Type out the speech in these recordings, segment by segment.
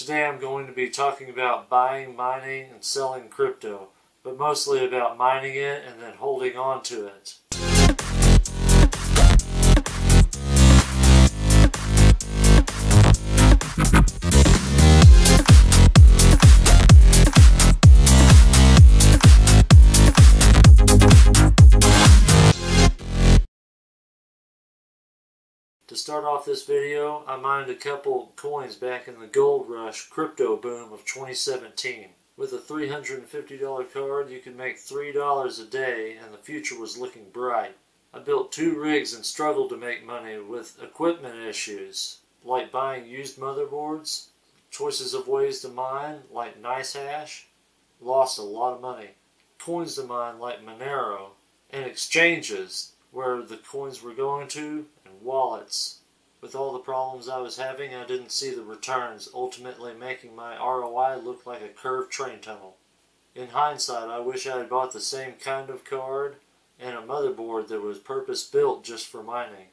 Today I'm going to be talking about buying, mining, and selling crypto, but mostly about mining it and then holding on to it. To start off this video, I mined a couple coins back in the gold rush crypto boom of 2017. With a $350 card, you could make $3 a day and the future was looking bright. I built 2 rigs and struggled to make money with equipment issues, like buying used motherboards, choices of ways to mine, like NiceHash, lost a lot of money, coins to mine like Monero, and exchanges, where the coins were going to, and wallets. With all the problems I was having, I didn't see the returns, ultimately making my ROI look like a curved train tunnel. In hindsight, I wish I had bought the same kind of card and a motherboard that was purpose-built just for mining.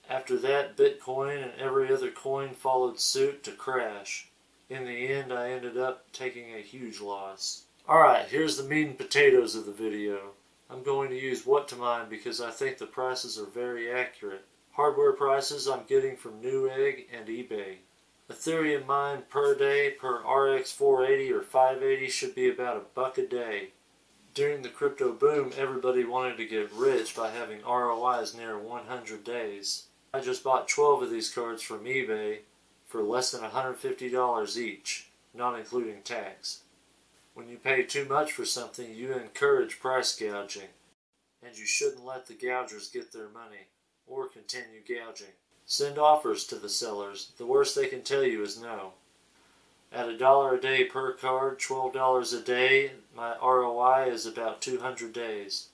After that, Bitcoin and every other coin followed suit to crash. In the end, I ended up taking a huge loss. Alright, here's the meat and potatoes of the video. I'm going to use what to mine because I think the prices are very accurate. Hardware prices I'm getting from Newegg and eBay. Ethereum mined per day per RX 480 or 580 should be about $1 a day. During the crypto boom, everybody wanted to get rich by having ROIs near 100 days. I just bought 12 of these cards from eBay for less than $150 each, not including tax. When you pay too much for something, you encourage price gouging, and you shouldn't let the gougers get their money, or continue gouging. Send offers to the sellers. The worst they can tell you is no. At $1 a day per card, $12 a day, my ROI is about 200 days.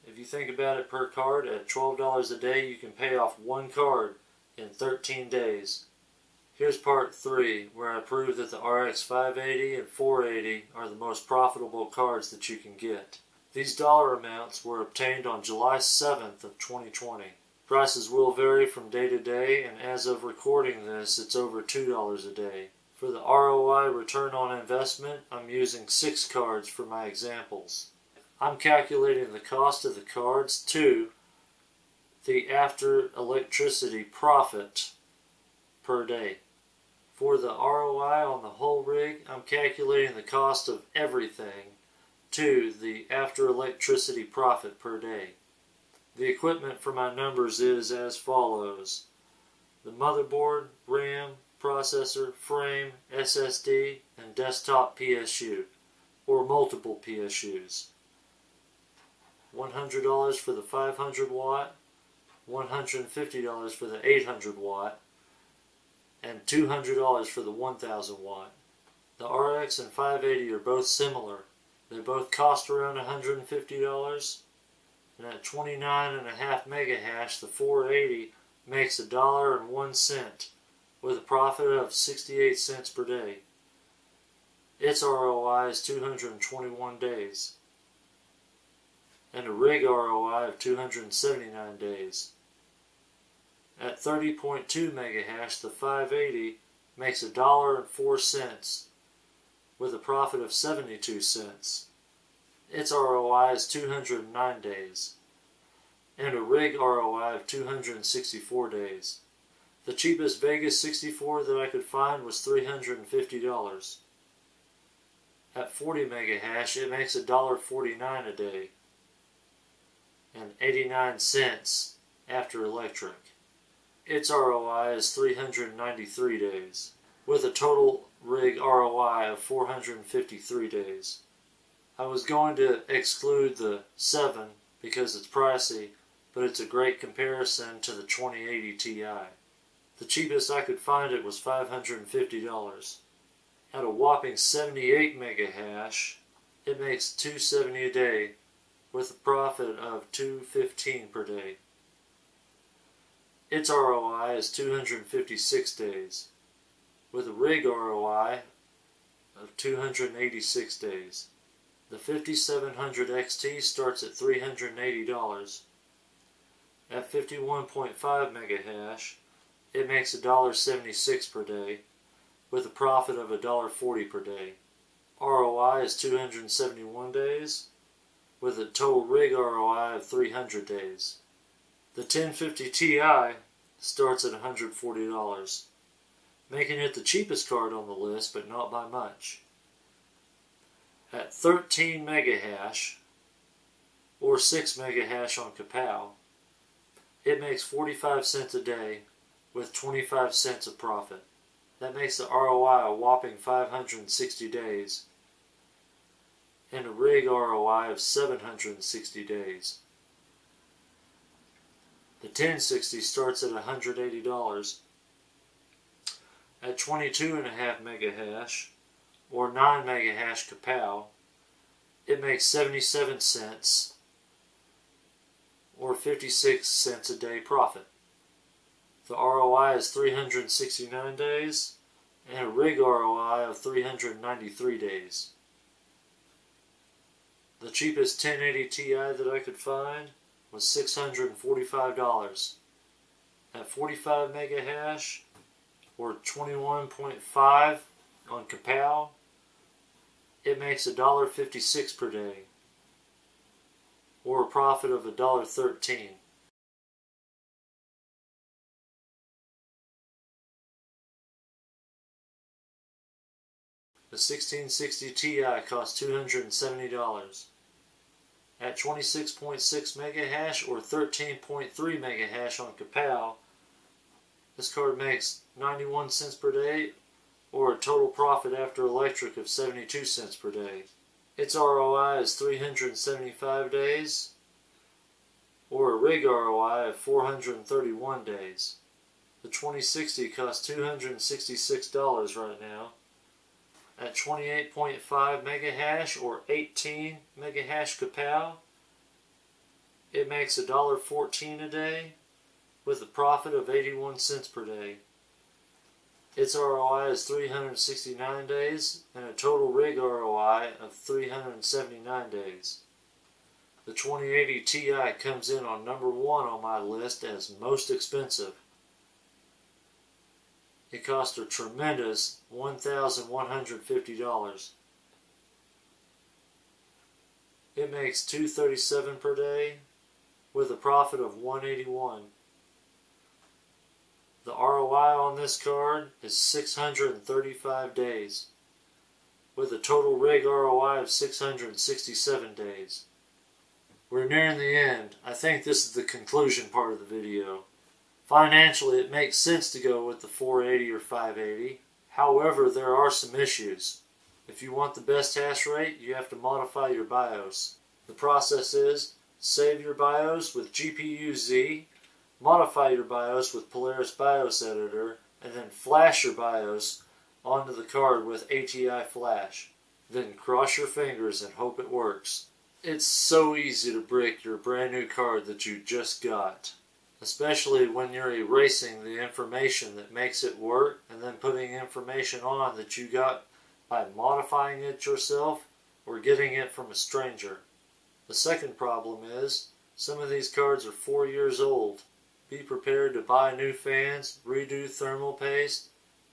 If you think about it per card, at $12 a day, you can pay off 1 card in 13 days. Here's part 3, where I prove that the RX 580 and 480 are the most profitable cards that you can get. These dollar amounts were obtained on July 7th of 2020. Prices will vary from day to day, and as of recording this, it's over $2 a day. For the ROI return on investment, I'm using 6 cards for my examples. I'm calculating the cost of the cards to the after electricity profit per day. For the ROI on the whole rig, I'm calculating the cost of everything to the after electricity profit per day. The equipment for my numbers is as follows: the motherboard, RAM, processor, frame, SSD, and desktop PSU, or multiple PSUs. $100 for the 500 watt, $150 for the 800 watt, and $200 for the 1000 watt. The RX and 580 are both similar. They both cost around $150, and at 29.5 megahash, the 480 makes $1.01 with a profit of 68 cents per day. Its ROI is 221 days, and a rig ROI of 279 days. At 30.2 megahash, the 580 makes $1.04 with a profit of 72 cents. Its ROI is 209 days, and a rig ROI of 264 days. The cheapest Vegas 64 that I could find was $350. At 40 megahash, it makes $1.49 a day, and 89 cents after electric. Its ROI is 393 days, with a total rig ROI of 453 days. I was going to exclude the 7 because it's pricey, but it's a great comparison to the 2080 Ti. The cheapest I could find it was $550. At a whopping 78 megahash, it makes $270 a day, with a profit of $215 per day. Its ROI is 256 days, with a rig ROI of 286 days. The 5700 XT starts at $380. At 51.5 megahash, it makes $1.76 per day, with a profit of $1.40 per day. ROI is 271 days, with a total rig ROI of 300 days. The 1050 Ti starts at $140, making it the cheapest card on the list, but not by much. At 13 megahash, or 6 megahash on Kapow, it makes 45 cents a day with 25 cents of profit. That makes the ROI a whopping 560 days and a rig ROI of 760 days. The 1060 starts at $180. At 22.5 megahash or 9 megahash Kapow, it makes 77 cents or 56 cents a day profit. The ROI is 369 days and a rig ROI of 393 days. The cheapest 1080 Ti that I could find was $645. At 45 megahash or 21.5 on Kapow, it makes $1.56 per day, or a profit of $1.13. The 1660 Ti costs $270. At 26.6 megahash or 13.3 megahash on Kapow, this card makes 91 cents per day, or a total profit after electric of 72 cents per day. Its ROI is 375 days, or a rig ROI of 431 days. The 2060 costs $266 right now. At 28.5 megahash or 18 megahash Kapow, it makes $1.14 a day with a profit of 81 cents per day. Its ROI is 369 days and a total rig ROI of 379 days. The 2080 Ti comes in on number 1 on my list as most expensive. It cost a tremendous $1,150. It makes $237 per day with a profit of $181. The ROI on this card is 635 days with a total rig ROI of 667 days. We're nearing the end. I think this is the conclusion part of the video. Financially, it makes sense to go with the 480 or 580. However, there are some issues. If you want the best hash rate, you have to modify your BIOS. The process is, save your BIOS with GPU-Z, modify your BIOS with Polaris BIOS Editor, and then flash your BIOS onto the card with ATI Flash. Then cross your fingers and hope it works. It's so easy to brick your brand new card that you just got, especially when you're erasing the information that makes it work and then putting information on that you got by modifying it yourself or getting it from a stranger. The second problem is, some of these cards are 4 years old. Be prepared to buy new fans, redo thermal paste,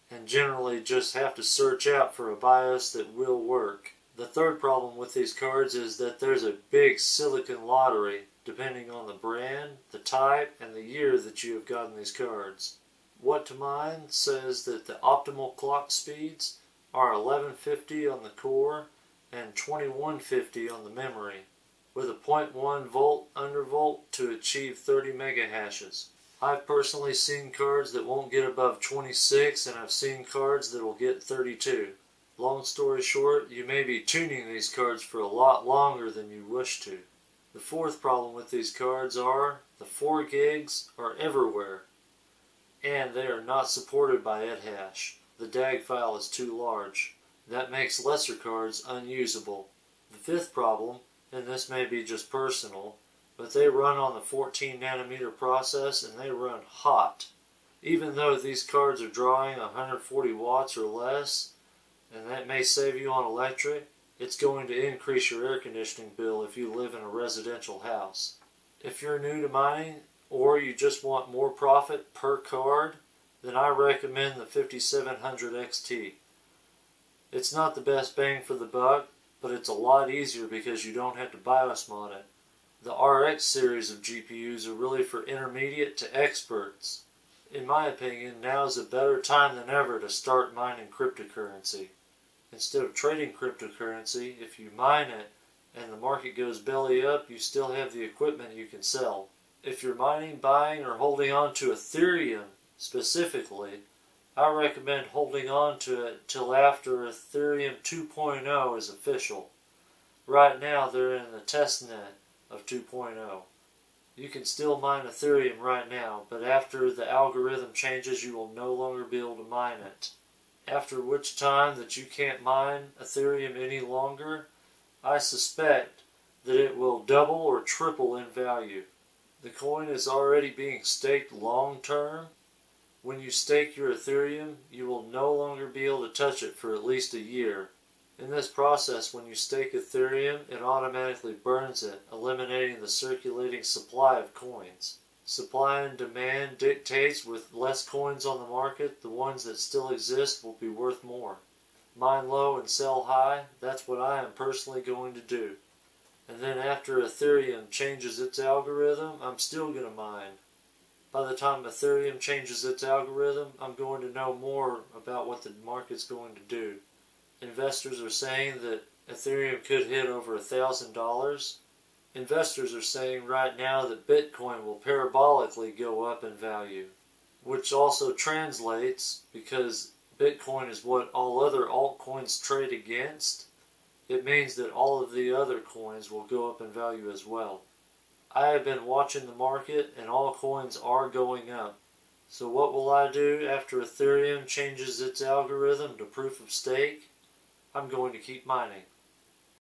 and generally just have to search out for a BIOS that will work. The third problem with these cards is that there's a big silicon lottery depending on the brand, the type, and the year that you have gotten these cards. What to Mine says that the optimal clock speeds are 1150 on the core and 2150 on the memory, with a 0.1 volt undervolt to achieve 30 megahashes. I've personally seen cards that won't get above 26, and I've seen cards that will get 32. Long story short, you may be tuning these cards for a lot longer than you wish to. The fourth problem with these cards are the 4 gigs are everywhere, and they are not supported by EdHash. The DAG file is too large. That makes lesser cards unusable. The fifth problem, and this may be just personal, but they run on the 14 nanometer process and they run hot. Even though these cards are drawing 140 watts or less, and that may save you on electric, it's going to increase your air conditioning bill if you live in a residential house. If you're new to mining, or you just want more profit per card, then I recommend the 5700 XT. It's not the best bang for the buck, but it's a lot easier because you don't have to BIOS mod it. The RX series of GPUs are really for intermediate to experts. In my opinion, now is a better time than ever to start mining cryptocurrency. Instead of trading cryptocurrency, if you mine it and the market goes belly up, you still have the equipment you can sell. If you're mining, buying, or holding on to Ethereum specifically, I recommend holding on to it till after Ethereum 2.0 is official. Right now they're in the testnet of 2.0. You can still mine Ethereum right now, but after the algorithm changes you will no longer be able to mine it. After which time that you can't mine Ethereum any longer, I suspect that it will double or triple in value. The coin is already being staked long term. When you stake your Ethereum, you will no longer be able to touch it for at least a year. In this process, when you stake Ethereum, it automatically burns it, eliminating the circulating supply of coins. Supply and demand dictates with less coins on the market, the ones that still exist will be worth more. Mine low and sell high, that's what I am personally going to do. And then after Ethereum changes its algorithm, I'm still going to mine. By the time Ethereum changes its algorithm, I'm going to know more about what the market's going to do. Investors are saying that Ethereum could hit over $1,000. Investors are saying right now that Bitcoin will parabolically go up in value, which also translates, because Bitcoin is what all other altcoins trade against, it means that all of the other coins will go up in value as well. I have been watching the market and all coins are going up. So what will I do after Ethereum changes its algorithm to proof of stake? I'm going to keep mining.